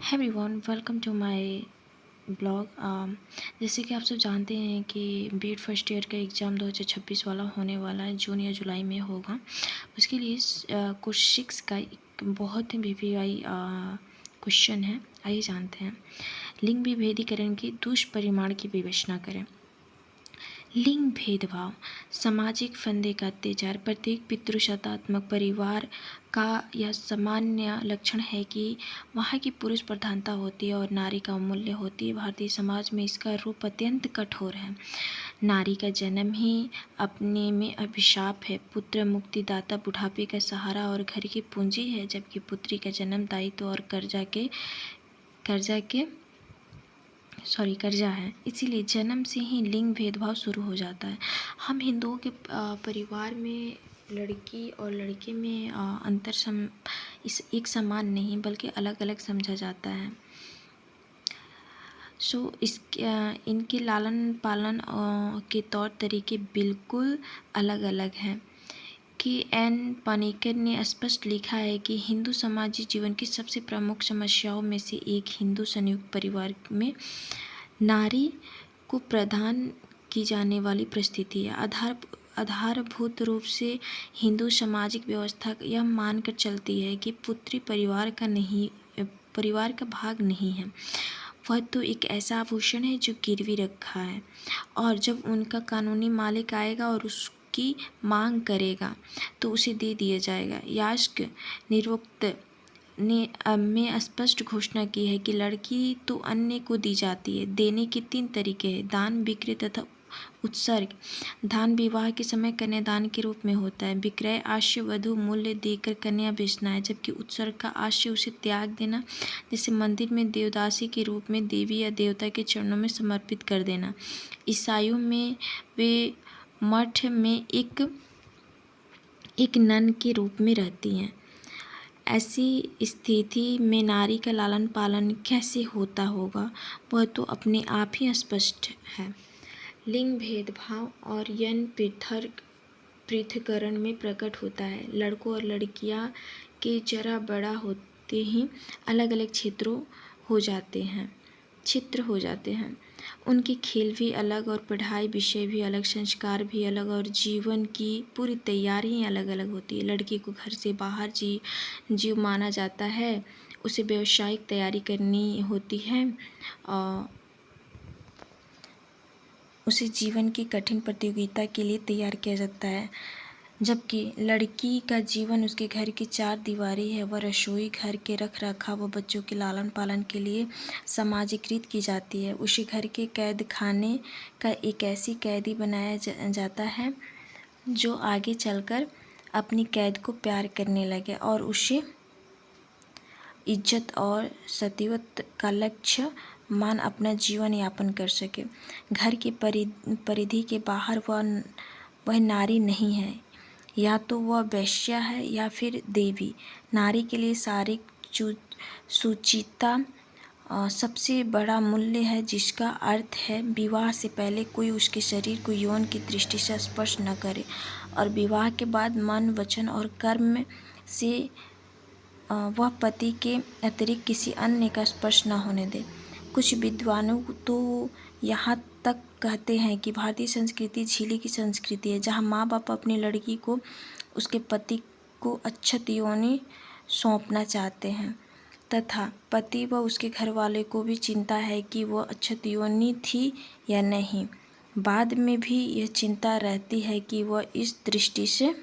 है everyone, welcome to my blog. जैसे कि आप सब जानते हैं कि बीएड फर्स्ट ईयर का एग्ज़ाम 2026 वाला होने वाला है, जून या जुलाई में होगा। उसके लिए कुछ 6 का एक बहुत ही बीपीआई क्वेश्चन है। आइए जानते हैं। लिंग विभेदीकरण के दुष्परिणाम की विवेचना करें। लिंग भेदभाव, सामाजिक फंदे का अत्याचार प्रत्येक पितृसत्तात्मक परिवार का यह सामान्य लक्षण है कि वहाँ की पुरुष प्रधानता होती है और नारी का अमूल्य होती है। भारतीय समाज में इसका रूप अत्यंत कठोर है। नारी का जन्म ही अपने में अभिशाप है। पुत्र मुक्तिदाता, बुढ़ापे का सहारा और घर की पूंजी है, जबकि पुत्री का जन्म दायित्व और कर्जा है। इसीलिए जन्म से ही लिंग भेदभाव शुरू हो जाता है। हम हिंदुओं के परिवार में लड़की और लड़के में इस एक समान नहीं बल्कि अलग अलग समझा जाता है। इनके लालन पालन के तौर तरीके बिल्कुल अलग अलग हैं। के.एन. पानिकर ने स्पष्ट लिखा है कि हिंदू समाजी जीवन की सबसे प्रमुख समस्याओं में से एक हिंदू संयुक्त परिवार में नारी को प्रदान की जाने वाली परिस्थिति है। आधारभूत रूप से हिंदू सामाजिक व्यवस्था यह मानकर चलती है कि पुत्री परिवार का भाग नहीं है। वह तो एक ऐसा आभूषण है जो गिरवी रखा है, और जब उनका कानूनी मालिक आएगा और की मांग करेगा तो उसे दे दिया जाएगा। यास्क निरुक्त ने में स्पष्ट घोषणा की है कि लड़की तो अन्य को दी जाती है। देने के 3 तरीके हैं: दान, विक्रय तथा उत्सर्ग। दान विवाह के समय कन्यादान के रूप में होता है। विक्रय आश्य वधु मूल्य देकर कन्या बेचना है, जबकि उत्सर्ग का आश्य उसे त्याग देना, जैसे मंदिर में देवदासी के रूप में देवी या देवता के चरणों में समर्पित कर देना। ईसाइयों में वे मठ में एक नन के रूप में रहती हैं। ऐसी स्थिति में नारी का लालन पालन कैसे होता होगा, वह तो अपने आप ही स्पष्ट है। लिंग भेदभाव और यौन पृथक्करण में प्रकट होता है। लड़कों और लड़कियां के जरा बड़ा होते ही अलग अलग क्षेत्र हो जाते हैं। उनके खेल भी अलग और पढ़ाई विषय भी अलग, संस्कार भी अलग और जीवन की पूरी तैयारी ही अलग अलग होती है। लड़की को घर से बाहर जीव माना जाता है, उसे व्यावसायिक तैयारी करनी होती है और उसे जीवन की कठिन प्रतियोगिता के लिए तैयार किया जाता है। जबकि लड़की का जीवन उसके घर की 4 दीवारी है। वह रसोई, घर के रख रखाव व बच्चों के लालन पालन के लिए समाजीकृत की जाती है। उसे घर के कैद खाने का एक ऐसी कैदी बनाया जाता है जो आगे चलकर अपनी कैद को प्यार करने लगे और उसे इज्जत और सतीवत का लक्ष्य मान अपना जीवन यापन कर सके। घर की परिधि के बाहर वह नारी नहीं है, या तो वह वेश्या है या फिर देवी। नारी के लिए शारीरिक सुचिता सबसे बड़ा मूल्य है, जिसका अर्थ है विवाह से पहले कोई उसके शरीर को यौन की दृष्टि से स्पर्श न करे और विवाह के बाद मन, वचन और कर्म से वह पति के अतिरिक्त किसी अन्य का स्पर्श न होने दे। कुछ विद्वानों तो यहाँ तक कहते हैं कि भारतीय संस्कृति झिल्ली की संस्कृति है, जहाँ माँ बाप अपनी लड़की को उसके पति को अक्षत योनि सौंपना चाहते हैं तथा पति व उसके घर वाले को भी चिंता है कि वह अक्षत योनि थी या नहीं। बाद में भी यह चिंता रहती है कि वह इस दृष्टि से